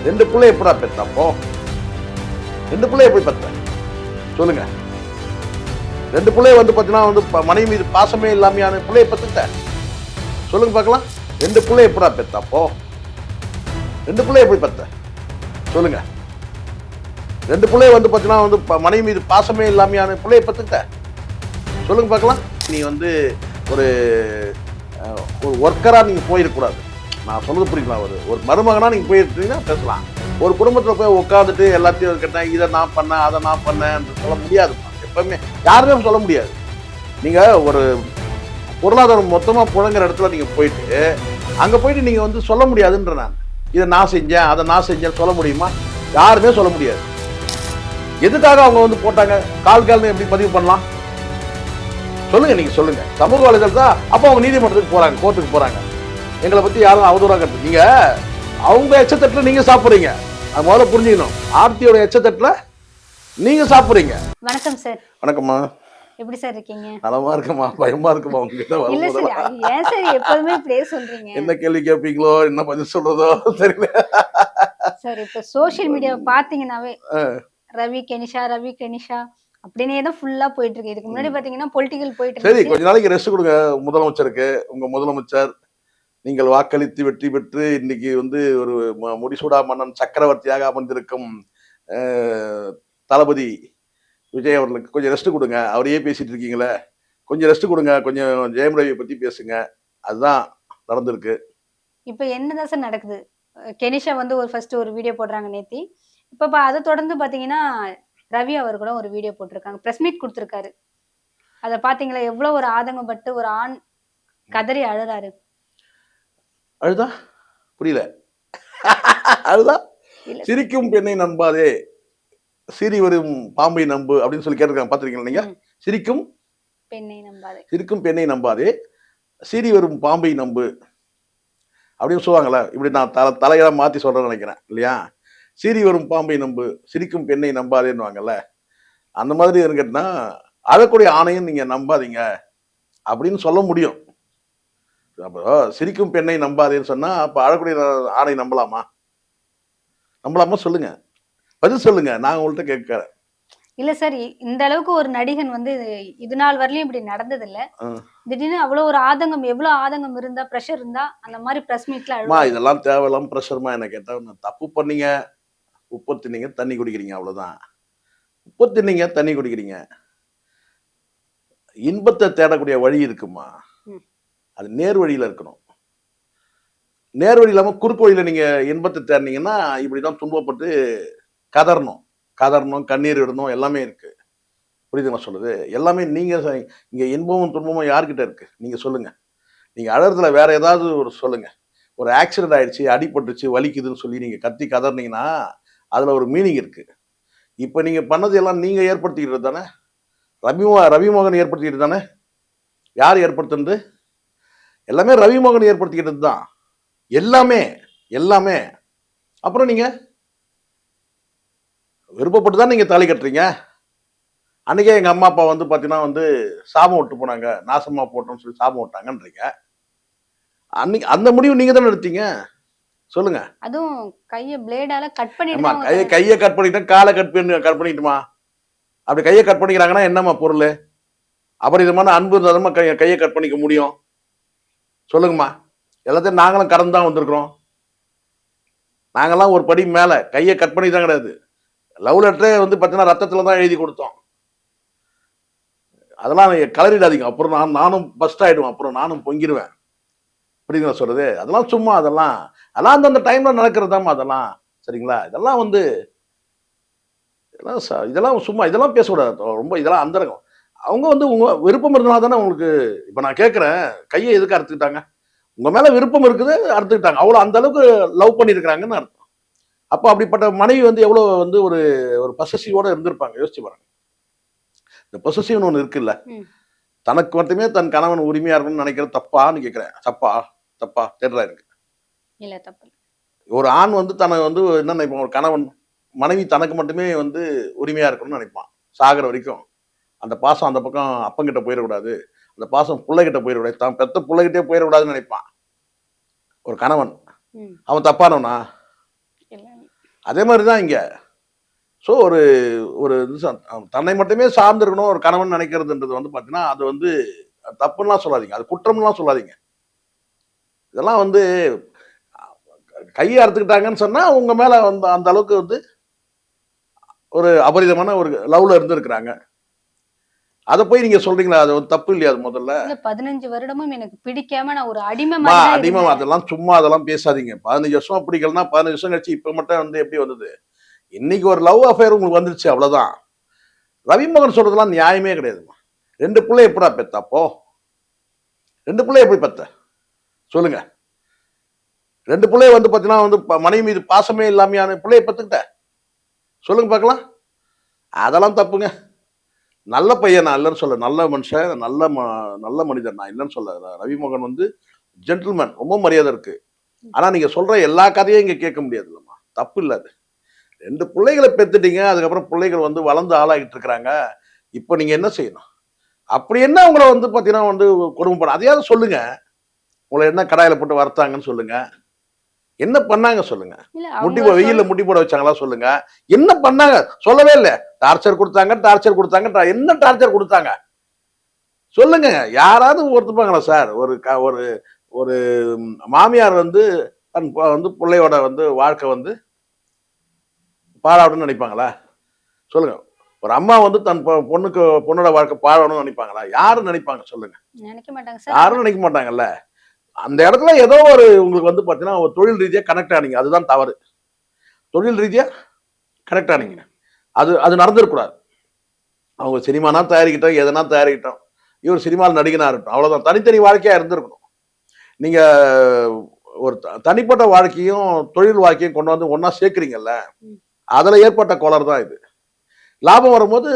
2 பிள்ளை எப்படா பெத்தப்போ? 2 பிள்ளை எப்படி பெத்த சொல்லுங்க. 2 பிள்ளை வந்து பார்த்தீங்கன்னா வந்து மனைவி மீது பாசமே இல்லாமையான பிள்ளைய பெத்துட்ட சொல்லுங்க பார்க்கலாம். 2 பிள்ளை எப்படா பெத்தப்போ? 2 பிள்ளை எப்படி பெத்த சொல்லுங்க. 2 பிள்ளை வந்து பார்த்தீங்கன்னா வந்து மனைவி மீது பாசமே இல்லாமையான பிள்ளைய பெத்துட்ட சொல்லுங்க பார்க்கலாம். நீ வந்து ஒரு ஒரு ஒர்க்கரா நீங்க போயிருக்கூடாது. நான் சொல்றது புரியுங்களா? ஒரு மருமகனா நீங்க போயிருக்கீங்கன்னா பேசலாம். ஒரு குடும்பத்தில் போய் உட்காந்துட்டு எல்லாத்தையும் கேட்டேன், இதை நான் பண்ணேன் அதை நான் பண்ணேன் சொல்ல முடியாது. எப்பவுமே யாருமே சொல்ல முடியாது. நீங்க ஒரு பொருளாதாரம் மொத்தமா புழங்குற இடத்துல நீங்க போயிட்டு அங்க போயிட்டு நீங்க வந்து சொல்ல முடியாதுன்ற நான் இதை நான் செஞ்சேன் அதை நான் செஞ்சேன் சொல்ல முடியுமா? யாருமே சொல்ல முடியாது. எதுக்காக அவங்க வந்து போட்டாங்க? கால்னு எப்படி பதிவு பண்ணலாம் சொல்லுங்க. நீங்க சொல்லுங்க. சமூக வலைதளத்தா அப்ப அவங்க நீதிமன்றத்துக்கு போறாங்க, கோர்ட்டுக்கு போறாங்க. எங்களை பத்தி யாரும் அவதூறாக நீங்க அவங்க எச்சத்தட்டுல நீங்க சாப்பிடுறீங்க. அது முதல்ல புரிஞ்சுக்கணும். ஆர்த்தியோட எச்சத்தட்டுல நீங்க சாப்பிடுறீங்க. வணக்கம் சார். வணக்கம்மா. எப்படி சார் இருக்கீங்க? நலமா இருக்குமா? பயமா இருக்குமா உங்ககிட்ட? இல்ல சார், ஏன் சார் எப்போதுமே இப்படியே சொல்றீங்க? என்ன கேள்வி கேட்பீங்களோ என்ன பதில் சொல்றதோ தெரியல சார். இப்ப சோசியல் மீடியாவை பாத்தீங்கன்னாவே ரவி கெனிஷா அப்படின்னே தான் ஃபுல்லா போயிட்டு இருக்கு. இதுக்கு முன்னாடி பாத்தீங்கன்னா பொலிட்டிக்கல் போயிட்டு இருக்கு. சரி, கொஞ்ச நாளைக்கு ரெஸ்ட் கொடுங்க முதலமைச்சருக்கு. உங்க முதலமைச்சர் நீங்கள் வாக்களித்து வெற்றி பெற்று இன்னைக்கு வந்து ஒரு முடிசூடா மன்னன் சக்கரவர்த்தியாக அமர்ந்திருக்கும் தளபதி விஜய் அவர்களுக்கு கொஞ்சம் ரெஸ்ட் கொடுங்க. அவரையே பேசிட்டு இருக்கீங்களே, கொஞ்சம் ரெஸ்ட் கொடுங்க. கொஞ்சம் ஜெயம் ரவியை பத்தி பேசுங்க. அதுதான் நடந்திருக்கு. இப்ப என்னதான் சார் நடக்குது? கெனிஷா வந்து ஃபர்ஸ்ட் ஒரு வீடியோ போடுறாங்க நேத்தி. இப்ப அதை தொடர்ந்து பாத்தீங்கன்னா ரவி அவர்களும் ஒரு வீடியோ போட்டிருக்காங்க, பிரஸ் மீட் கொடுத்திருக்காரு. அதை பாத்தீங்களா? எவ்வளவு ஒரு ஆதங்கப்பட்டு ஒரு ஆண் கதறி அழுறாரு. அழுதா புரியல. அழுதா சிரிக்கும் பெண்ணை நம்பாதே, சிரி வரும் பாம்பை நம்பு அப்படின்னு சொல்லி கேட்டிருக்காங்க. பாத்திருக்கீங்களா நீங்க? சிரிக்கும் பெண்ணை நம்பாதே, சிரி வரும் பாம்பை நம்பு அப்படின்னு சொல்லுவாங்கல்ல. இப்படி நான் தலையில மாத்தி சொல்றேன்னு நினைக்கிறேன் இல்லையா? சிரி வரும் பாம்பை நம்பு, சிரிக்கும் பெண்ணை நம்பாதேன்னுவாங்கல்ல. அந்த மாதிரி கேட்டா அழக்கூடிய ஆணையும் நீங்க நம்பாதீங்க அப்படின்னு சொல்ல முடியும். அப்போ சிரிக்கும் பெண்ணை நம்பாதேன்னு சொன்னா அப்ப அழக்கூடிய ஆணை நம்பலாமா? சொல்லுங்க, பதில் சொல்லுங்க. நான் உங்கள்கிட்ட கேட்கிறேன். இல்ல சார், இந்த அளவுக்கு ஒரு நடிகன் வந்து இது நாள் வரலையும் இப்படி நடந்தது இல்ல. திடீர்னு அவ்வளவு ஒரு ஆதங்கம், எவ்வளவு ஆதங்கம் இருந்தா, பிரஷர் இருந்தா அந்த மாதிரி பிரஸ் மீட்ல இதெல்லாம் தேவையில்லாம பிரஷர்மா. என்ன கேட்டா தப்பு பண்ணீங்க, உப்பு தின்னீங்க, தண்ணி குடிக்கிறீங்க, அவ்வளவுதான். உப்பு தின்னீங்க, தண்ணி குடிக்கிறீங்க. இன்பத்தை தேடக்கூடிய வழி இருக்குமா? அது நேர் வழியில இருக்கணும். நேர் வழி இல்லாம குறுக்கு வழியில நீங்க இன்பத்தை தேடினீங்கன்னா இப்படிதான் துன்பப்பட்டு கதறணும், கண்ணீர் விடணும், எல்லாமே இருக்கு. புரியுதுங்களா சொல்லுது? எல்லாமே நீங்க இங்க இன்பமும் துன்பமும் யாருக்கிட்ட இருக்கு? நீங்க சொல்லுங்க. நீங்க அழறதுல வேற ஏதாவது ஒரு சொல்லுங்க. ஒரு ஆக்சிடென்ட் ஆயிடுச்சு, அடிபட்டுச்சு, வலிக்குதுன்னு சொல்லி நீங்க கத்தி கதறினீங்கன்னா அதுல ஒரு மீனிங் இருக்கு. இப்ப நீங்க பண்ணது எல்லாம் நீங்க ஏற்படுத்திக்கிறது தானே? ரவிமோகன் ஏற்படுத்திக்கிட்டு தானே? யார் ஏற்படுத்துனது? எல்லாமே ரவிமோகன் ஏற்படுத்திக்கிட்டது தான். எல்லாமே. அப்புறம் நீங்க விருப்பப்பட்டு தான் நீங்க தாலி கட்டுறீங்க. அன்னைக்கே எங்க அம்மா அப்பா வந்து பாத்தீங்கன்னா வந்து சாபம் விட்டு போனாங்க, நாசமா போட்டோம்னு சொல்லி சாபம் விட்டாங்கன்றீங்க. அன்னைக்கு அந்த முடிவு நீங்க தானே எடுத்தீங்க. சொல்லுங்க. அதுவும் கையை பிளேடால கட் பண்ணிட்டு, கையை கட் பண்ணிட்டேன், காலை கட் பண்ணிட்டுமா? அப்படி கையை கட் பண்ணிக்கிறாங்கன்னா என்னம்மா பொருள்? அபரிதமான அன்பு இருந்தாலுமா கையை கட் பண்ணிக்க முடியும்? சொல்லுங்கம்மா. எல்லாத்தையும் நாங்களும் கடந்து தான் வந்திருக்கிறோம். நாங்கெல்லாம் ஒரு படி மேல. கையை கட் பண்ணி தான் கிடையாது. லவ் லெட்டரே வந்து பார்த்தீங்கன்னா ரத்தத்துல தான் எழுதி கொடுத்தோம். அதெல்லாம் கலரிடாதீங்க. அப்புறம் நானும் பஸ்ட் ஆயிடுவேன். அப்புறம் நானும் பொங்கிடுவேன். புரியுதுங்களா சொல்றது? அதெல்லாம் சும்மா அதெல்லாம் அந்த டைம்ல நடக்கிறதாமா அதெல்லாம். சரிங்களா? இதெல்லாம் வந்து இதெல்லாம் சும்மா இதெல்லாம் பேசக்கூடாது. ரொம்ப இதெல்லாம் அந்தரங்கம். அவங்க வந்து உங்க விருப்பம் இருந்தா தானே உங்களுக்கு. இப்ப நான் கேட்கிறேன், கையை எதுக்கு அறுத்துக்கிட்டாங்க? உங்க மேல விருப்பம் இருக்குது, அறுத்துக்கிட்டாங்க. அவ்வளவு அந்த அளவுக்கு லவ் பண்ணிருக்கிறாங்கன்னு அர்த்தம். அப்போ அப்படிப்பட்ட மனைவி வந்து எவ்வளவு வந்து ஒரு பொசசிவோட இருந்திருப்பாங்க. யோசிச்சு பாருங்க. இந்த பொசசிவ்னு ஒண்ணு இருக்குல்ல, தனக்கு மட்டுமே தன் கணவன் உரிமையா இருக்கணும்னு நினைக்கிறது தப்பான்னு கேட்கிறேன். தப்பா தேடுறா இருக்கு. இல்ல, தப்பு. ஒரு ஆண் வந்து தனக்கு வந்து என்ன நினைப்பான்? ஒரு கணவன் மனைவி தனக்கு மட்டுமே வந்து உரிமையா இருக்கணும்னு நினைப்பான். சாகிற வரைக்கும் அந்த பாசம் அந்த பக்கம் அப்பங்கிட்ட போயிடக்கூடாது, அந்த பாசம் பிள்ளைகிட்ட போயிடக்கூடாது, தான் பெத்த பிள்ளைகிட்டே போயிடக்கூடாதுன்னு நினைப்பான் ஒரு கணவன். அவன் தப்பானவனா? அதே மாதிரி தான் இங்க. ஸோ ஒரு ஒரு தன்னை மட்டுமே சார்ந்திருக்கணும் ஒரு கணவன் நினைக்கிறதுன்றது வந்து பார்த்தீங்கன்னா, அது வந்து தப்புலாம் சொல்லாதீங்க. அது குற்றம்லாம் சொல்லாதீங்க. இதெல்லாம் வந்து கையை அறுத்துக்கிட்டாங்கன்னு சொன்னா, உங்க மேல வந்து அந்த அளவுக்கு வந்து ஒரு அபரிதமான ஒரு லவ்ல இருந்திருக்கிறாங்க. அத போய் நீங்க சொல்றீங்களா? அது ஒரு தப்பு இல்லையா அது முதல்ல? இல்ல 15 வருடமும் எனக்கு பிடிக்காம நான் ஒரு அடிமை மாதிரி தான் அடிமை இருந்தேன். அதெல்லாம் சும்மா அதெல்லாம் பேசாதீங்க. 15 வருஷமா பிடிக்கலன்னா 15 வருஷம் கழிச்சு இப்ப மட்டும் வந்து எப்படி வந்தது? இன்னைக்கு ஒரு லவ் அஃபேர் உங்களுக்கு வந்துருச்சு அவ்வளவுதான். ரவிமோகன் சொல்றதெல்லாம் நியாயமே கிடையாதுமா. 2 பிள்ளை எப்படா பெத்த அப்போ? 2 பிள்ளை எப்படி பெத்த? சொல்லுங்க. 2 பிள்ளை வந்து பாத்தீங்கன்னா வந்து மனைவி மீது பாசமே இல்லாமையான பிள்ளைய பெத்துக்கிட்ட? சொல்லுங்க பார்க்கலாம். அதெல்லாம் தப்புங்க. நல்ல பையன் நான் இல்லைன்னு சொல்ல. நல்ல மனுஷன், நல்ல மனிதன் நான் இல்லைன்னு சொல்ல. ரவிமோகன் வந்து ஜென்டில்மேன். ரொம்ப மரியாதை இருக்கு. ஆனா நீங்க சொல்ற எல்லா கதையும் இங்க கேட்க முடியாது இல்லம்மா. தப்பு இல்ல அது. 2 பிள்ளைகளை பெத்துட்டீங்க. அதுக்கப்புறம் பிள்ளைகள் வந்து வளர்ந்து ஆளாகிட்டு இருக்கிறாங்க. இப்போ நீங்க என்ன செய்யணும்? அப்படி என்ன உங்களை வந்து பாத்தீங்கன்னா வந்து கொடுமைப்பட அதையாவது சொல்லுங்க. உங்களை என்ன கடாயில போட்டு வறுத்தாங்கன்னு சொல்லுங்க. என்ன பண்ணாங்க சொல்லுங்க. இல்ல வெயில்ல முட்டி போட வச்சாங்களா சொல்லுங்க. என்ன பண்ணாங்க சொல்லவே இல்ல. டார்ச்சர் கொடுத்தாங்க. என்ன டார்ச்சர் கொடுத்தாங்க சொல்லுங்க. யாராவது ஒருத்துப்பாங்களா சார்? ஒரு ஒரு மாமியார் வந்து தன் வந்து பிள்ளையோட வந்து வாழ்க்கை வந்து பாழாவணும்னு நினைப்பாங்களா? சொல்லுங்க. ஒரு அம்மா வந்து தன் பொண்ணோட வாழ்க்கை பாழணும்னு நினைப்பாங்களா? யாரும் நினைப்பாங்க சொல்லுங்க. நினைக்க மாட்டாங்க சார். யாரும் நினைக்க மாட்டாங்கல்ல. அந்த இடத்துல ஏதோ ஒரு உங்களுக்கு வந்து பாத்தீங்கன்னா ஒரு தொழில் ரீதியா கனெக்ட் ஆனீங்க. அதுதான் தவறு. தொழில் ரீதியா கனெக்ட் ஆனீங்க. அது நடந்துடக்கூடாது. அவங்க சினிமானா தயாரிக்கிட்டோம், எதனா தயாரிக்கிட்டோம். இவர் சினிமாவில் நடிகனா இருக்கட்டும். அவ்வளவுதான். தனித்தனி வாழ்க்கையா இருந்திருக்கணும். நீங்க ஒரு தனிப்பட்ட வாழ்க்கையும் தொழில் வாழ்க்கையும் கொண்டு வந்து ஒன்னா சேர்க்கிறீங்கல்ல, அதுல ஏற்பட்ட கோளாறு தான் இது. லாபம் வரும்போது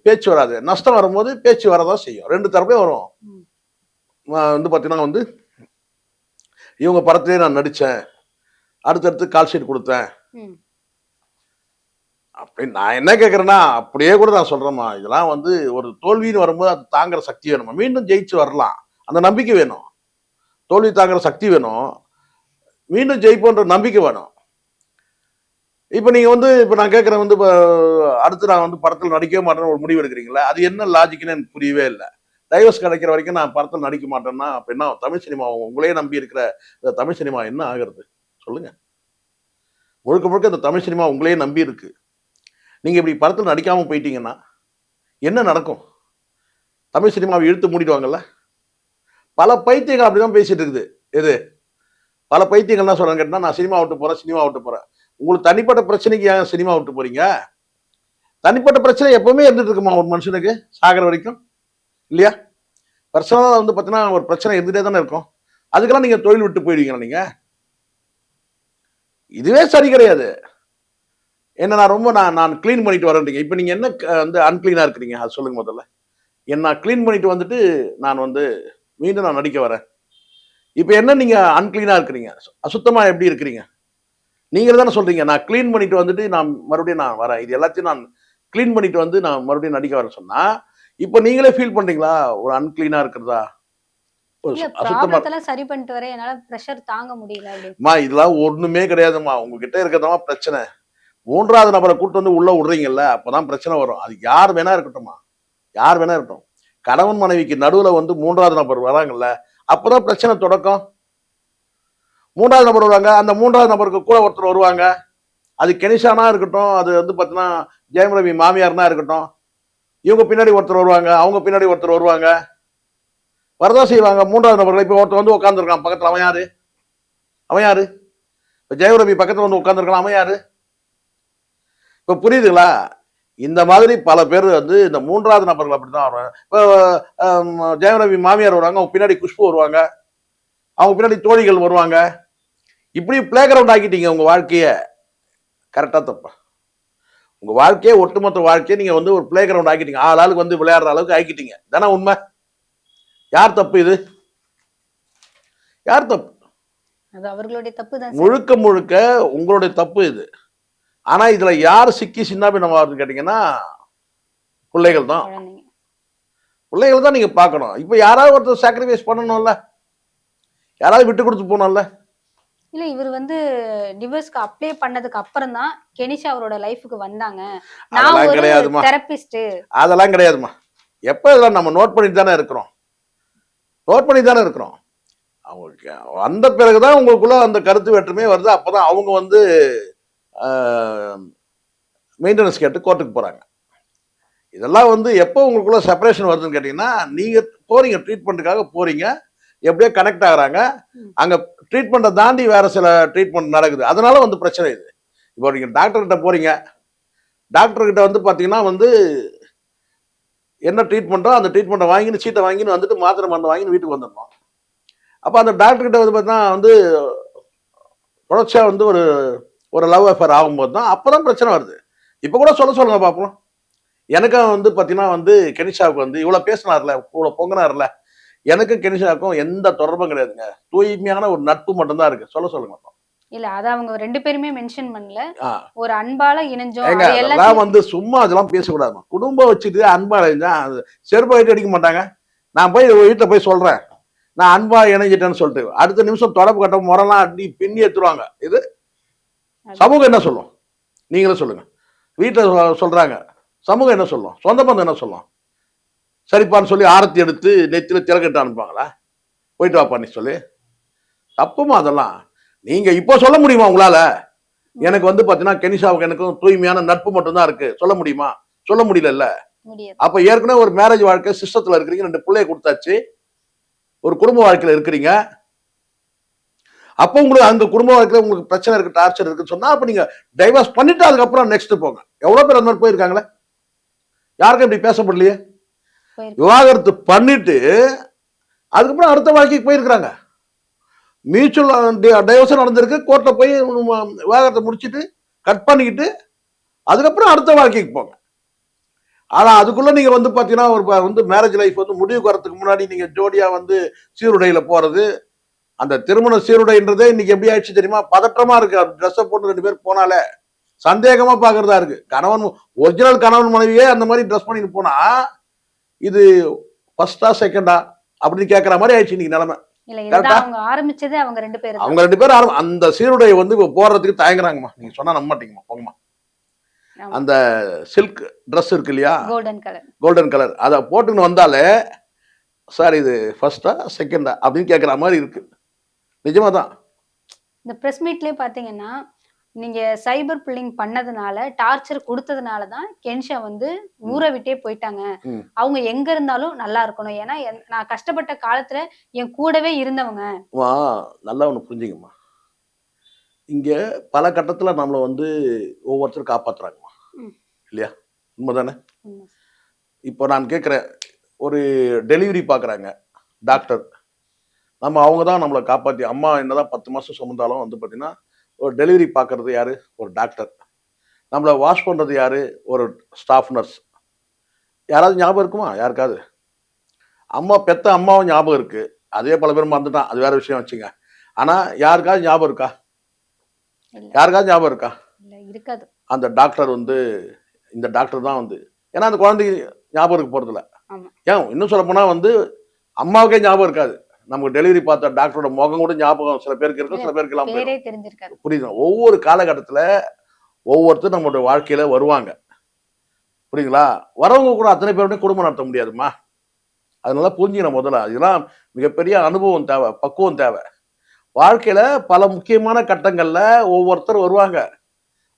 பேச்சு வராது, நஷ்டம் வரும்போது பேச்சு வரதான் செய்யும். 2 தரப்பே வரும். வந்து பாத்தீங்கன்னா வந்து இவங்க படத்திலேயே நான் நடிச்சேன், அடுத்தடுத்து கால் ஷீட் கொடுத்தேன் அப்படின்னு நான் என்ன கேட்கறேன்னா, அப்படியே கூட நான் சொல்றேம்மா, இதெல்லாம் வந்து ஒரு தோல்வின்னு வரும்போது அது தாங்குற சக்தி வேணுமா? மீண்டும் ஜெயிச்சு வரலாம், அந்த நம்பிக்கை வேணும். தோல்வி தாங்குற சக்தி வேணும், மீண்டும் ஜெயிப்போன்ற நம்பிக்கை வேணும். இப்ப நீங்க வந்து இப்ப நான் கேட்கறேன் வந்து அடுத்து நான் வந்து படத்தில் நடிக்கவே மாட்டேன்னு ஒரு முடிவு எடுக்கிறீங்களா? அது என்ன லாஜிக்னு எனக்கு புரியவே இல்லை. டைவர்ஸ் கிடைக்கிற வரைக்கும் நான் படத்தில் நடிக்க மாட்டேன்னா அப்ப என்ன தமிழ் சினிமா உங்களே நம்பி இருக்கிற இந்த தமிழ் சினிமா என்ன ஆகுறது சொல்லுங்க. முழுக்க முழுக்க இந்த தமிழ் சினிமா உங்களே நம்பி இருக்கு. நீங்க இப்படி படத்தில் நடிக்காம போயிட்டீங்கன்னா என்ன நடக்கும்? தமிழ் சினிமாவை இழுத்து மூடிடுவாங்கல்ல. பல பைத்தியங்கள் அப்படிதான் பேசிட்டு இருக்குது. எது பல பைத்தியங்கள் என்ன சொல்றாங்க கேட்டா, நான் சினிமா விட்டு போறேன். உங்களுக்கு தனிப்பட்ட பிரச்சனைக்கு ஏன் சினிமா விட்டு போறீங்க? தனிப்பட்ட பிரச்சனை எப்பவுமே இருந்துட்டு இருக்குமா ஒரு மனுஷனுக்கு சாகிற வரைக்கும்? இல்லையா? பர்சனலா வந்து பாத்தீங்கன்னா ஒரு பிரச்சனை இருந்துட்டே தானே இருக்கும். அதுக்கெல்லாம் நீங்க தொழில் விட்டு போயிடுவீங்களா நீங்க? இதுவே சரி கிடையாது. என்ன நான் கிளீன் பண்ணிட்டு வரேன்றீங்க. இப்ப நீங்க என்ன வந்து அன்கிளீனா இருக்கிறீங்க அது சொல்லுங்க முதல்ல. என்ன கிளீன் பண்ணிட்டு வந்துட்டு நான் வந்து மீண்டும் நான் நடிக்க வரேன். இப்ப என்ன நீங்க அன்கிளீனா இருக்கிறீங்க, அசுத்தமா எப்படி இருக்கிறீங்க? நீங்க தானே சொல்றீங்க நான் கிளீன் பண்ணிட்டு வந்துட்டு நான் மறுபடியும் நான் வரேன், இது எல்லாத்தையும் நான் கிளீன் பண்ணிட்டு வந்து நான் மறுபடியும் நடிக்க வரேன் சொன்னா, இப்ப நீங்களே ஃபீல் பண்றீங்களா ஒரு அன்கிளீனா இருக்கிறதா? சரி பண்ணிட்டு வரேன், என்னால பிரஷர் தாங்க முடியல அப்படிமா. இதெல்லாம் ஒண்ணுமே கிடையாதுமா. உங்ககிட்ட இருக்கிறதா பிரச்சனை. 3வது நபரை கூட்டு வந்து உள்ள விடுறீங்கல்ல, அப்பதான் பிரச்சனை வரும். அது யார் வேணா இருக்கட்டும்மா, யார் வேணா இருக்கட்டும். கணவன் மனைவிக்கு நடுவுல வந்து 3வது நபர் வராங்கல்ல, அப்பதான் பிரச்சனை தொடக்கம். 3வது நபர் வருவாங்க, அந்த 3வது நபருக்கு கூட ஒருத்தர் வருவாங்க. அது கெனிஷானா இருக்கட்டும், அது வந்து பாத்தீங்கன்னா ஜெயம் ரவி மாமியார்னா இருக்கட்டும், இவங்க பின்னாடி ஒருத்தர் வருவாங்க, அவங்க பின்னாடி ஒருத்தர் வருவாங்க, வரதான் செய்வாங்க 3வது நபர்கள். இப்ப ஒருத்தர் வந்து உட்காந்துருக்கான் பக்கத்துல, அவன் யாரு? இப்ப ஜெயம் ரவி பக்கத்துல வந்து உட்காந்துருக்கான், அவன் யாரு? இப்ப புரியுதுங்களா? இந்த மாதிரி பல பேர் வந்து இந்த 3வது நபர்கள் அப்படித்தான் வருவாங்க. இப்போ ஜெயம் ரவி மாமியார் வருவாங்க, அவங்க பின்னாடி குஷ்பு வருவாங்க, அவங்க பின்னாடி தோழிகள் வருவாங்க. இப்படி பிளே கிரவுண்ட் ஆக்கிட்டீங்க உங்க வாழ்க்கைய. கரெக்டா தப்பா? உங்க வாழ்க்கையே ஒட்டுமொத்த வாழ்க்கையை நீங்க வந்து ஒரு பிளே கிரவுண்ட் ஆக்கிட்டீங்க. ஆளுக்கு வந்து விளையாடுற அளவுக்கு ஆக்கிட்டீங்க. தானே உண்மை? யார் தப்பு இது? யார் தப்பு? அது அவர்களுடைய தப்பு தான். முழுக்க முழுக்க உங்களுடைய தப்பு இது. ஆனா இதுல யார் சிக்கி சின்னாபின்னமாகுதுன்னு கேட்டீங்கன்னா பிள்ளைகள் தான். பிள்ளைகள் தான் நீங்க பார்க்கணும். இப்ப யாராவது ஒருத்தர் சாக்ரிஃபைஸ் பண்ணணும்ல, யாராவது விட்டு கொடுத்து போனோம்ல. இல்ல இவர் வந்து டிவோர்ஸ்க்கு அப்ளை பண்ணதுக்கு அப்புறம் தான் கெனிஷா அவரோட லைஃப்க்கு வந்தாங்க. நான் அதெல்லாம் ஒரு கிடையாதுமா, தெரபிஸ்ட். அதெல்லாம் கிடையாதுமா. எப்ப இதெல்லாம் நம்ம நோட் பண்ணி தானே இருக்கிறோம், நோட் பண்ணி தானே இருக்கிறோம். அவங்க வந்த பிறகுதான் உங்களுக்குள்ள அந்த கருத்து வேற்றுமையே வருது. அப்பதான் அவங்க வந்து மெயின்டெனன்ஸ் கேட்டு கோர்ட்டுக்கு போறாங்க. இதெல்லாம் வந்து எப்போ உங்களுக்குள்ள செப்பரேஷன் வருதுன்னு கேட்டீங்கன்னா, நீங்க போறீங்க ட்ரீட்மெண்ட்டுக்காக போறீங்க, எப்படியோ கனெக்ட் ஆகுறாங்க. அங்க ட்ரீட்மெண்ட்டை தாண்டி வேற சில ட்ரீட்மெண்ட் நடக்குது. அதனால வந்து பிரச்சனை இது. இப்போ நீங்க டாக்டர் கிட்ட போறீங்க, டாக்டர் கிட்ட வந்து பாத்தீங்கன்னா வந்து என்ன ட்ரீட்மெண்ட்டோ அந்த ட்ரீட்மெண்ட்டை வாங்கின்னு சீட்டை வாங்கின்னு வந்துட்டு மாத்திரை மருந்து வாங்கின்னு வீட்டுக்கு வந்துடணும். அப்போ அந்த டாக்டர் கிட்ட வந்து பார்த்தீங்கன்னா வந்து தொடர்ச்சியா வந்து ஒரு ஒரு லவ் அஃபேர் ஆகும்போது தான் அப்பதான் பிரச்சனை வருது. இப்போ கூட சொல்லுங்க பார்ப்போம். எனக்கும் வந்து பார்த்தீங்கன்னா வந்து கெனிஷாவுக்கு வந்து இவ்வளோ பேசினார்ல, இவ்வளோ பொங்கினார்ல, எனக்கும் கெனிஷாவுக்கும் எந்த தொடர்பும் கிடையாதுங்க. தூய்மையான ஒரு நட்பு மட்டும்தான் இருக்கு. சொல்லுங்க பார்ப்போம். இல்ல அத அவங்க 2 பேருமே மென்ஷன் பண்ணல. ஆ, ஒரு அன்பால இணைஞ்சோம். ஏங்க அது அதெல்லாம் எல்லாத்தையும் வந்து சும்மா அதெல்லாம் பேசக்கூடாதுமா. குடும்பம் வச்சுட்டு அன்பா இணைஞ்சா அது செருப்பு கழட்டி அடிக்க மாட்டாங்க. நான் போய் வீட்டில் போய் சொல்றேன், நான் அன்பா இணைஞ்சிட்டேன்னு சொல்லிட்டு அடுத்த நிமிஷம் தொடர்பு கட்ட முறைலாம் அடி பின்னி எடுத்துருவாங்க. இது சமூகம் என்ன சொல்லும்? நீங்களும் சொல்லுங்க. வீட்டில் சொல்றாங்க, சமூகம் என்ன சொல்லும்? சொந்த பந்தம் என்ன சொல்லும்? சரிப்பான்னு சொல்லி ஆரத்தி எடுத்து நெத்தியில திலக்கட்டு அனுப்புவாங்களா? போயிட்டு வாப்பான்னு சொல்லி. தப்புமா அதெல்லாம். நீங்க இப்போ சொல்ல முடியுமா உங்களால? எனக்கு வந்து பாத்தீங்கன்னா கெனிஷாவுக்கு எனக்கும் தூய்மையான நட்பு மட்டும் தான் இருக்கு. சொல்ல முடியுமா? சொல்ல முடியல. முடியாது. அப்ப ஏற்கனவே ஒரு மேரேஜ் வாழ்க்கை சிஸ்டத்துல இருக்கிறீங்க, 2 பிள்ளைய கொடுத்தாச்சு, ஒரு குடும்ப வாழ்க்கையில இருக்கிறீங்க. அப்போ உங்களுக்கு அந்த குடும்ப வாழ்க்கையில உங்களுக்கு பிரச்சனை இருக்கு, டார்ச்சர் இருக்குன்னு சொன்னா அப்ப நீங்க டைவர்ஸ் பண்ணிட்டு அதுக்கப்புறம் நெக்ஸ்ட் போங்க. எவ்வளவு பேர் அந்த மாதிரி போயிருக்காங்களே? யாருக்கும் இப்படி பேசப்படலையே? விவாகரத்து பண்ணிட்டு அதுக்கப்புறம் அடுத்த வாழ்க்கைக்கு போயிருக்கிறாங்க. மியூச்சுவல் டைவர்ஸ் நடந்திருக்கு, கோர்ட்ல போய் விவாகரத்தை முடிச்சிட்டு கட் பண்ணிக்கிட்டு அதுக்கப்புறம் அடுத்த வாழ்க்கைக்கு போங்க. ஆனா அதுக்குள்ள நீங்க வந்து பாத்தீங்கன்னா ஒரு வந்து மேரேஜ் லைஃப் வந்து முடிவுக்கு வரதுக்கு முன்னாடி நீங்க ஜோடியா வந்து சீருடையில போறது, அந்த திருமண சீருடைன்றதே இன்னைக்கு எப்படி ஆயிடுச்சு தெரியுமா? பதற்றமா இருக்கு. ட்ரெஸ்ஸை போட்டு 2 பேர் போனாலே சந்தேகமா பாக்குறதா இருக்கு. கணவன் ஒரிஜினல் கணவன் மனைவியே அந்த மாதிரி ட்ரெஸ் பண்ணிட்டு போனா இது ஃபர்ஸ்டா செகண்டா அப்படின்னு கேட்கற மாதிரி ஆயிடுச்சு இன்னைக்கு நிலைமை. இல்ல இதுதான் அவங்க ஆரம்பிச்சதே அவங்க 2 பேரும். அவங்க 2 பேரும் அந்த சீருடையை வந்து போடுறதுக்கு தயங்குறாங்கம்மா. நீங்க சொன்னா நம்ப மாட்டீங்கம்மா, போங்கம்மா. அந்த சில்க் ட்ரெஸ் இருக்கு இல்லையா, கோல்டன் கலர், அதை போட்டுன்னு வந்தாலே சார் இது ஃபர்ஸ்டா செகண்டா அப்படின்னு கேட்குற மாதிரி இருக்கு. நிஜமா தான். இந்த பிரஸ் மீட்லயே பாத்தீங்கன்னா நீங்க சைபர் புல்லிங் பண்ணதுனால, டார்ச்சர் கொடுத்ததுனால தான் கென்ஷா வந்து ஊரை விட்டே போயிட்டாங்க. அவங்க எங்க இருந்தாலும் நல்லா இருக்கணும். ஏன்னா நான் கஷ்டப்பட்ட காலத்துல என் கூடவே இருந்தவங்க. நல்லா ஒண்ணு புரிஞ்சுங்கம்மா. இங்க பல கட்டத்துல நம்மள வந்து ஒவ்வொருத்தரும் காப்பாத்துறாங்கம்மா, இல்லையா? உண்மைதானே? இப்போ நான் கேட்கிறேன், ஒரு டெலிவரி பாக்குறாங்க டாக்டர், நம்ம அவங்க தான் நம்மளை காப்பாத்தி, அம்மா என்னதான் 10 மாசம் சுமந்தாலும் வந்து பாத்தீங்கன்னா ஒரு டெலிவரி பார்க்கறது யாரு? ஒரு டாக்டர். நம்மளை வாஷ் பண்றது யாரு? ஒரு ஸ்டாஃப் நர்ஸ். யாராவது ஞாபகம் இருக்குமா? யாருக்காவது? அம்மா பெத்த அம்மாவும் ஞாபகம் இருக்கு, அதே பல பேர் மறந்துட்டான், அது வேற விஷயம் வச்சுங்க. ஆனா யாருக்காவது ஞாபகம் இருக்கா? யாருக்காவது ஞாபகம் இருக்கா? இருக்காது. அந்த டாக்டர் வந்து இந்த டாக்டர் தான் வந்து, ஏன்னா அந்த குழந்தைக்கு ஞாபகம் இருக்க போறது இல்ல. ஏன் இன்னும் சொல்ல போனா வந்து அம்மாவுக்கே ஞாபகம் இருக்காது. நமக்கு டெலிவரி பார்த்த டாக்டரோட முகம் கூட ஞாபகம் சில பேருக்கு இருக்கும், சில பேருக்கு எல்லாம் தெரிஞ்சிருக்காது. புரியுது? ஒவ்வொரு காலகட்டத்துல ஒவ்வொருத்தர் நம்மளுடைய வாழ்க்கையில வருவாங்க, புரியுங்களா? வரவங்க கூட அத்தனை பேருடைய குடும்பம் நடத்த முடியாதுமா. அதனால புரிஞ்சுக்கணும் முதல்ல. இதெல்லாம் மிகப்பெரிய அனுபவம் தேவை, பக்குவம் தேவை. வாழ்க்கையில பல முக்கியமான கட்டங்கள்ல ஒவ்வொருத்தர் வருவாங்க.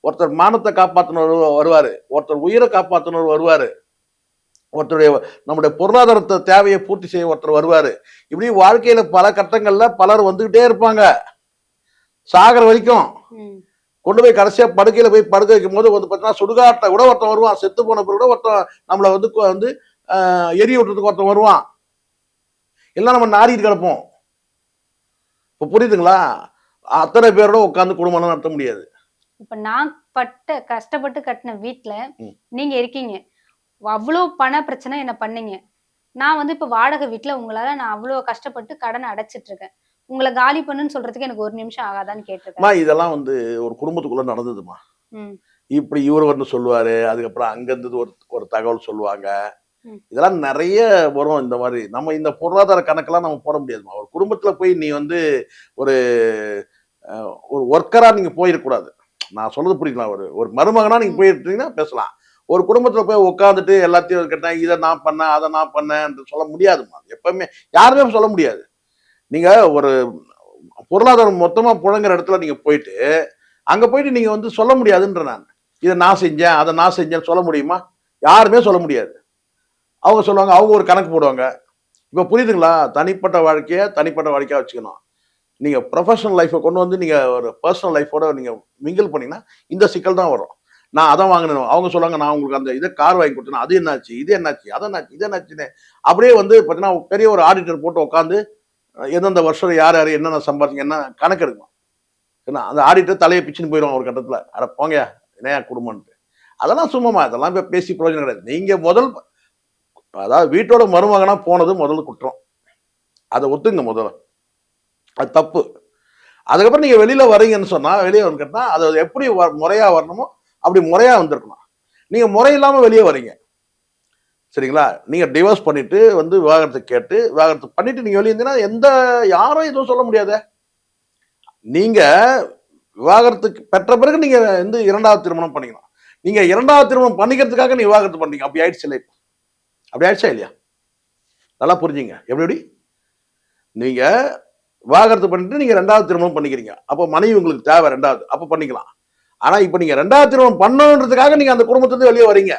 ஒருத்தர் மானத்தை காப்பாற்றினவர் வருவாரு, ஒருத்தர் உயிரை காப்பாற்றினவர் வருவாரு, ஒருத்தருடைய நம்முடைய பொருளாதாரத்தை தேவையை பூர்த்தி செய்ய ஒருத்தர் வருவாரு. இப்படி வாழ்க்கையில பல கட்டங்கள்ல பலர் வந்துகிட்டே இருப்பாங்க. சாகர வரைக்கும் கொண்டு போய் கடைசியா படுக்கையில போய் படுக்க வைக்கும் போது வந்து பார்த்தீங்கன்னா சுடுகாட்டை கூட ஒருத்தன் வருவான். செத்து போன பிறகு கூட ஒருத்தன் நம்மளை வந்து எரிய விட்டுறதுக்கு ஒருத்தன் வருவான். எல்லாம் நம்ம நாடிட்டு கிடப்போம். இப்ப புரியுதுங்களா? அத்தனை பேரோட உட்காந்து குடும்பம் நடத்த முடியாது. இப்ப நான் கஷ்டப்பட்டு கட்டின வீட்டுல நீங்க இருக்கீங்க. அவ்வளோ பண பிரச்சனை என்ன பண்ணீங்க. நான் வந்து இப்ப வாடகை வீட்டுல உங்களால நான் அவ்வளோ கஷ்டப்பட்டு கடனை அடைச்சிட்டு இருக்கேன். உங்களை காலி பண்ணுன்னு சொல்றதுக்கு எனக்கு 1 நிமிஷம் ஆகாதான்னு கேட்டிருக்கேன். இதெல்லாம் வந்து ஒரு குடும்பத்துக்குள்ள நடந்ததுமா. இப்படி இவர் வந்து சொல்லுவாரு, அதுக்கப்புறம் அங்க இருந்து ஒரு தகவல் சொல்லுவாங்க. இதெல்லாம் நிறைய வரும். இந்த மாதிரி நம்ம இந்த பொருளாதார கணக்கெல்லாம் நம்ம போட முடியாதுமா. ஒரு குடும்பத்துல போய் நீ வந்து ஒரு ஒரு ஒர்க்கரா நீங்க போயிடக்கூடாது. நான் சொல்றது புரியுங்களா? ஒரு ஒரு மருமகனா நீங்க போயிருந்தீங்கன்னா பேசலாம். ஒரு குடும்பத்துல போய் உட்காந்துட்டு எல்லாத்தையும் கேட்டேன், இதை நான் பண்ணேன், அதை நான் பண்ணேன் சொல்ல முடியாதுமா. எப்பவுமே யாருமே சொல்ல முடியாது. நீங்க ஒரு பொருளாதாரம் மொத்தமா புழங்குற இடத்துல நீங்க போயிட்டு அங்க போயிட்டு நீங்க வந்து சொல்ல முடியாதுன்ற நான். இதை நான் செஞ்சேன், அதை நான் செஞ்சேன்னு சொல்ல முடியுமா? யாருமே சொல்ல முடியாது. அவங்க சொல்லுவாங்க, அவங்க ஒரு கணக்கு போடுவாங்க. இப்ப புரியுதுங்களா? தனிப்பட்ட வாழ்க்கைய தனிப்பட்ட வாழ்க்கையா வச்சுக்கணும். நீங்க ப்ரொஃபஷனல் லைஃப்பை கொண்டு வந்து நீங்க ஒரு பர்சனல் லைஃபோட நீங்க மிங்கிள் பண்ணீங்கன்னா இந்த சிக்கல் தான் வரும். நான் அதை வாங்கினேன், அவங்க சொல்லுவாங்க நான் உங்களுக்கு அந்த இதை கார் வாங்கி கொடுத்தேன், அது என்னாச்சு, இது என்னாச்சு, அதை என்னாச்சு, இது என்னாச்சுன்னு அப்படியே வந்து பார்த்தீங்கன்னா பெரிய ஒரு ஆடிட்டர் போட்டு உட்காந்து எந்தெந்த வருஷம் யார் யார் என்னென்ன சம்பாதிங்க என்ன கணக்கு எடுக்கணும். ஏன்னா அந்த ஆடிட்டர் தலையை பிச்சுன்னு போயிடும் ஒரு கட்டத்தில். அட போங்க என்னையா குடும்பம்ட்டு. அதெல்லாம் சும்மாமா, அதெல்லாம் இப்ப பேசி பிரயோஜனம் கிடையாது. நீங்க முதல் அதாவது வீட்டோட மருமகனா போனது முதல்ல குற்றம். அதை ஒத்துங்க முதல்ல. அது தப்பு. அதுக்கப்புறம் நீங்க வெளியில வரீங்கன்னு சொன்னா, வெளியே வந்து கேட்டா அது எப்படி முறையா வரணுமோ அப்படி முறையா வந்திருக்கணும். நீங்க முறை இல்லாம வெளியே வரீங்க. சரிங்களா? நீங்க டிவோர்ஸ் பண்ணிட்டு வந்து விவாகரத்து கேட்டு விவாகரத்து பண்ணிட்டு நீங்க வெளியே இருந்தீங்கன்னா எந்த யாரும் எதுவும் சொல்ல முடியாது. நீங்க விவாகரத்துக்கு பெற்ற பிறகு நீங்க வந்து இரண்டாவது திருமணம் பண்ணிக்கலாம். நீங்க இரண்டாவது திருமணம் பண்ணிக்கிறதுக்காக நீங்க விவாகரத்து பண்ணீங்க. அப்படி ஆயிடுச்சு இல்லை? அப்படி ஆயிடுச்சா இல்லையா? நல்லா புரிஞ்சுங்க. எப்படி நீங்க விவாகரத்து பண்ணிட்டு நீங்க ரெண்டாவது திருமணம் பண்ணிக்கிறீங்க. அப்போ மனைவி உங்களுக்கு தேவை ரெண்டாவது, அப்ப பண்ணிக்கலாம். ஆனா இப்ப நீங்க ரெண்டாவது திருமணம் பண்ணணுன்றதுக்காக நீங்க அந்த குடும்பத்திலிருந்து வெளியே வரீங்க.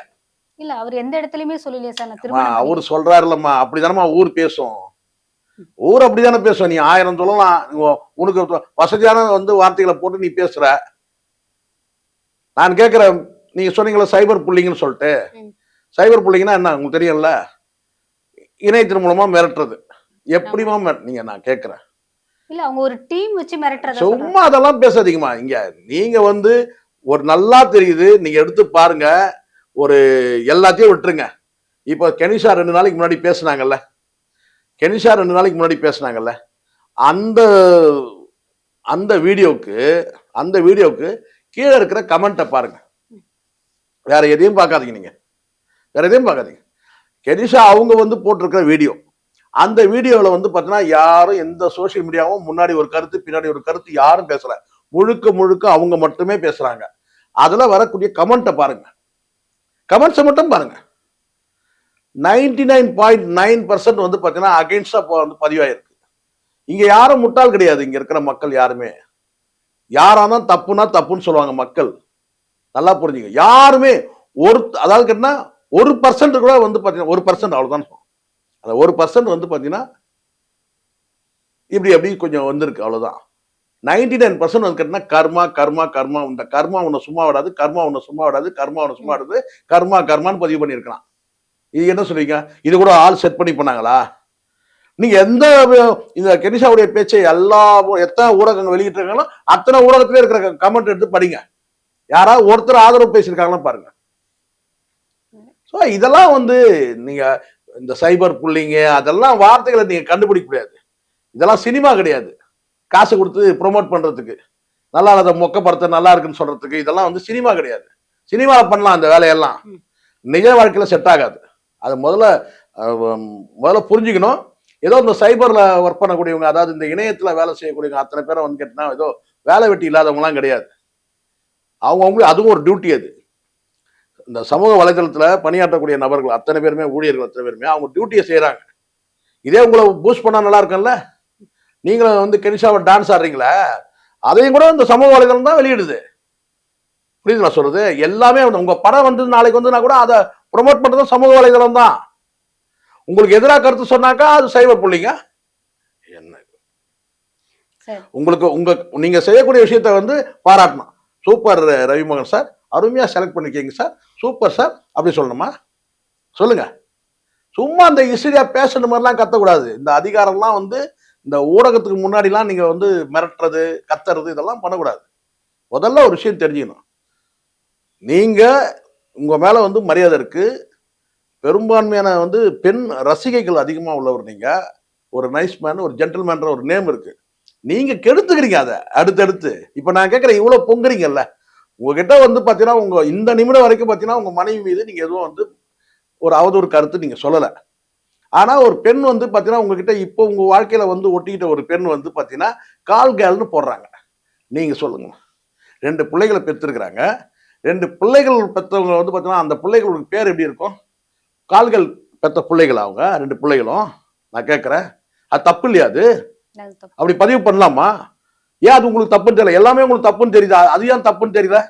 இல்ல அவர் எந்த இடத்துலயுமே சொல்லலையே சார் நான் திருமணம் அவரு சொல்றாருல்லம்மா, அப்படிதானமா ஊர் பேசும். ஊர் அப்படிதானே பேசும். நீ 1000 சொல்லலாம், உனக்கு வசதியான வந்து வார்த்தைகளை போட்டு நீ பேசுற. நான் கேட்கிறேன், நீங்க சொன்னீங்களா சைபர் புல்லிங்னு சொல்லிட்டு. சைபர் புல்லிங்னா என்ன உங்களுக்கு தெரியல? இணையத்தின் மூலமா மிரட்டுறது. எப்படிமா நீங்க நான் கேட்கிறேன். இல்ல அவங்க ஒரு டீம் வச்சு மிரட்டுறத சும்மா அதெல்லாம் பேசாதீங்கம்மா. இங்க நீங்க வந்து ஒரு நல்லா தெரியுது, நீங்க எடுத்து பாருங்க. ஒரு எல்லாத்தையும் விட்டுருங்க. இப்போ கெனிஷா 2 நாளைக்கு முன்னாடி பேசினாங்கல்ல, கெனிஷா 2 நாளைக்கு முன்னாடி பேசினாங்கல்ல, அந்த அந்த வீடியோவுக்கு கீழே இருக்கிற கமெண்ட்டை பாருங்க. வேற எதையும் பார்க்காதீங்க. நீங்க வேற எதையும் பார்க்காதீங்க. கெனிஷா அவங்க வந்து போட்டிருக்கிற வீடியோ, அந்த வீடியோவில் வந்து பார்த்தீங்கன்னா யாரும் எந்த சோசியல் மீடியாவும் முன்னாடி ஒரு கருத்து பின்னாடி ஒரு கருத்து யாரும் பேசல. முழுக்க முழுக்க அவங்க மட்டுமே பேசுறாங்க. அதுல வரக்கூடிய கமெண்ட்டை பாருங்க. கமெண்ட்ஸை மட்டும் பாருங்க. 99.9% வந்து பார்த்தீங்கன்னா அகைன்ஸ்டா வந்து பதிவாயிருக்கு. இங்க யாரும் முட்டாள் கிடையாது. இங்க இருக்கிற மக்கள் யாருமே யாராதான் தப்புனா தப்புன்னு சொல்லுவாங்க மக்கள். நல்லா புரிஞ்சுங்க. யாருமே அதாவது கேட்டா 1% கூட வந்து பார்த்தீங்கன்னா 1% அவ்வளவுதான். அந்த 1% வந்து பார்த்தீங்கன்னா இப்படி அப்படி கொஞ்சம் வந்திருக்கு அவ்வளவுதான். 99% வந்து கேட்டீங்கன்னா கர்மா கர்மா கர்மா. இந்த கர்மா உன்னை சும்மா விடாது, கர்மா உன்னை சும்மா விடாது, கர்மா உன்னை சும்மா விடாது, கர்மா கர்மான்னு பதிவு பண்ணியிருக்கலாம். இது என்ன சொல்றீங்க? இது கூட ஆள் செட் பண்ணி பண்ணாங்களா? நீங்க எந்த இந்த கெனிஷாவுடைய பேச்சை எத்தனை ஊடகங்கள் வெளியிட்டு இருக்காங்களோ அத்தனை ஊடகத்திலே இருக்கிற கமெண்ட் எடுத்து படிங்க. யாராவது ஒருத்தர் ஆதரவு பேசியிருக்காங்களா பாருங்க. இதெல்லாம் வந்து நீங்க இந்த சைபர் புல்லிங்க அதெல்லாம் வார்த்தைகளை நீங்க கண்டுபிடிக்க முடியாது. இதெல்லாம் சினிமா கிடையாது. காசு கொடுத்து ப்ரொமோட் பண்றதுக்கு, நல்லா அதை மொக்க படத்தை நல்லா இருக்குன்னு சொல்றதுக்கு இதெல்லாம் வந்து சினிமா கிடையாது. சினிமாவில் பண்ணலாம் அந்த வேலையெல்லாம், நிஜ வாழ்க்கையில செட் ஆகாது. அது முதல்ல புரிஞ்சுக்கணும். ஏதோ இந்த சைபர்ல ஒர்க் பண்ணக்கூடியவங்க, அதாவது இந்த இணையத்துல வேலை செய்யக்கூடியவங்க அத்தனை பேரை வந்து கேட்டா ஏதோ வேலை வெட்டி இல்லாதவங்கலாம் கிடையாது. அவங்களுக்கு அதுவும் ஒரு டியூட்டி. அது இந்த சமூக வலைதளத்துல பணியாற்றக்கூடிய நபர்கள் அத்தனை பேருமே, ஊழியர்கள் அத்தனை பேருமே அவங்க டியூட்டியை செய்யறாங்க. இதே உங்களை பூஸ்ட் பண்ணா நல்லா இருக்கும்ல. நீங்களும் வந்து கெனிஷாவை டான்ஸ் ஆடுறீங்களா, அதையும் கூட இந்த சமூக வலைதளம் தான் வெளியிடுது. புரியுதுங்களா சொல்றது? எல்லாமே உங்க படம் வந்து நாளைக்கு வந்து நான் கூட அதை ப்ரொமோட் பண்றது சமூக வலைதளம் தான். உங்களுக்கு எதிராக கருத்து சொன்னாக்கா அது சைபர் புல்லிங்க. என்ன உங்களுக்கு நீங்க செய்யக்கூடிய விஷயத்த வந்து பாராட்டணும். சூப்பர் ரவிமோகன் சார், அருமையா செலக்ட் பண்ணிருக்கீங்க சார், சூப்பர் சார் அப்படி சொல்லணுமா? சொல்லுங்க. சும்மா இந்த இசையா பேசுற மாதிரிலாம் கத்தக்கூடாது. இந்த அதிகாரம்லாம் வந்து இந்த ஊடகத்துக்கு முன்னாடிலாம் நீங்க வந்து மிரட்டுறது கத்துறது இதெல்லாம் பண்ணக்கூடாது. முதல்ல ஒரு விஷயம் தெரிஞ்சுக்கணும். நீங்க உங்க மேல வந்து மரியாதை இருக்கு. பெரும்பான்மையான வந்து பெண் ரசிகைகள் அதிகமா உள்ளவர். நீங்க ஒரு நைஸ் மேன், ஒரு ஜென்டில்மேன்ற ஒரு நேம் இருக்கு. நீங்க கெடுத்துக்கிறீங்க அதை அடுத்தடுத்து. இப்ப நான் கேட்கிறேன், இவ்வளவு பொங்குறீங்கல்ல, உங்ககிட்ட வந்து பாத்தீங்கன்னா உங்க இந்த நிமிடம் வரைக்கும் பாத்தீங்கன்னா உங்க மனைவி மீது நீங்க எதுவும் வந்து ஒரு அவதூறு கருத்து நீங்க சொல்லல. ஆனா ஒரு பெண் வந்து பாத்தீங்கன்னா உங்ககிட்ட இப்போ உங்க வாழ்க்கையில வந்து ஒட்டிக்கிட்ட ஒரு பெண் வந்து பாத்தீங்கன்னா கால் கேல்னு போடுறாங்க. நீங்க சொல்லுங்க. 2 பிள்ளைகளை பெற்றிருக்கிறாங்க. 2 பிள்ளைகள் பெற்றவங்க வந்து பார்த்தீங்கன்னா, அந்த பிள்ளைகளுக்கு பேர் எப்படி இருக்கும்? கால்கள் பெத்த பிள்ளைகளா அவங்க 2 பிள்ளைகளும்? நான் கேட்கிறேன். அது தப்பு இல்லையா அது? அது தப்பு. அப்படி பதிவு பண்ணலாமா? ஏன் அது உங்களுக்கு தப்புன்னு தெரியல? எல்லாமே உங்களுக்கு தப்புன்னு தெரியுதா? அது ஏன் தப்புன்னு தெரியல?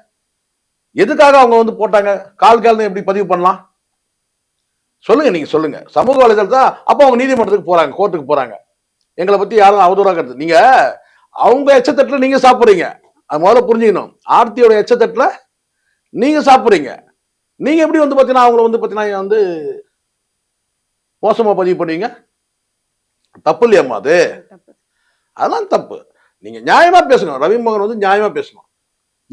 எதுக்காக அவங்க வந்து போட்டாங்க? கால்கள்னு எப்படி பதிவு பண்ணலாம்? சொல்லுங்க, நீங்க சொல்லுங்க. சமூக வலைதளத்தா அப்ப அவங்க நீதிமன்றத்துக்கு போறாங்க, கோர்ட்டுக்கு போறாங்க. எங்களை பத்தி யாரும் அவதூறா கருத்து. நீங்க அவங்க எச்சத்தட்டுல நீங்க சாப்பிடுறீங்க. அது முதல்ல புரிஞ்சுக்கணும். ஆர்த்தியோட எச்சத்தட்டுல நீங்க சாப்பிடுறீங்க. நீங்க எப்படி வந்து பாத்தீங்கன்னா அவங்கள வந்து பாத்தீங்கன்னா வந்து மோசமா பதிவு பண்ணுவீங்க? தப்பு இல்லையாம்மா அது? அது தப்பு. அதெல்லாம் தப்பு. நீங்க நியாயமா பேசணும். ரவிமோகன் வந்து நியாயமா பேசணும்.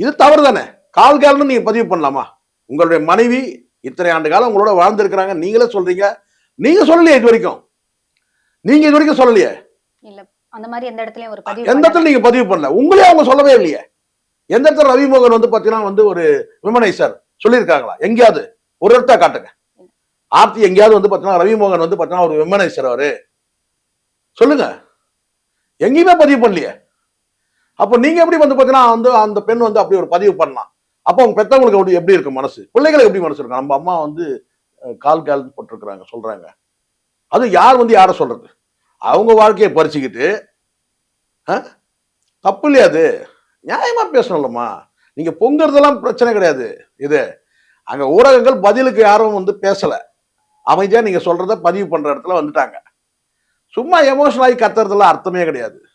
இது தவறு தானே? கால்கள்னு நீங்க பதிவு பண்ணலாமா? உங்களுடைய மனைவி இத்தனை ஆண்டு காலம் உங்களோட வாழ்ந்திருக்கிறாங்க. நீங்களே சொல்றீங்க. நீங்க சொல்லலையே இது வரைக்கும். நீங்க இது வரைக்கும் சொல்லலையே. இல்ல அந்த மாதிரி எந்த இடத்துலயும் ஒரு பதிவு எந்த பண்ணல. இடத்துல நீங்க பதிவு பண்ணல. உங்களே அவங்க சொல்லவே இல்லையே. எந்த இடத்துல ரவிமோகன் வந்து பாத்தீங்கன்னா வந்து ஒரு விமனைசர் சொல்லியிருக்காங்களா? எங்கேயாவது ஒரு இடத்த காட்டுங்க. ஆர்த்தி எங்கேயாவது வந்து பாத்தீங்கன்னா ரவிமோகன் வந்து பாத்தீங்கன்னா ஒரு விமனைசர் அவரு சொல்லுங்க. எங்கேயுமே பதிவு பண்ணலையே. அப்ப நீங்க எப்படி வந்து பாத்தீங்கன்னா வந்து அந்த பெண் வந்து அப்படி ஒரு பதிவு பண்ணலாம்? அப்ப அவங்க பெத்தவங்களுக்கு எப்படி இருக்கும் மனசு? பிள்ளைகளுக்கு எப்படி மனசு இருக்கும்? நம்ம அம்மா வந்து கால் போட்டிருக்கிறாங்க சொல்றாங்க. அது யார் வந்து யார சொல்றது? அவங்க வாழ்க்கையை பறிச்சுக்கிட்டு தப்பு இல்லையா அது? நியாயமா பேசணும்லம்மா. நீங்க பொங்குறதெல்லாம் பிரச்சனை கிடையாது. இது அங்க ஊடகங்கள் பதிலுக்கு யாரும் வந்து பேசல. அமைதியா நீங்க சொல்றத பதிவு பண்ற இடத்துல வந்துட்டாங்க. சும்மா எமோஷனல் ஆகி கத்துறதுல அர்த்தமே கிடையாது.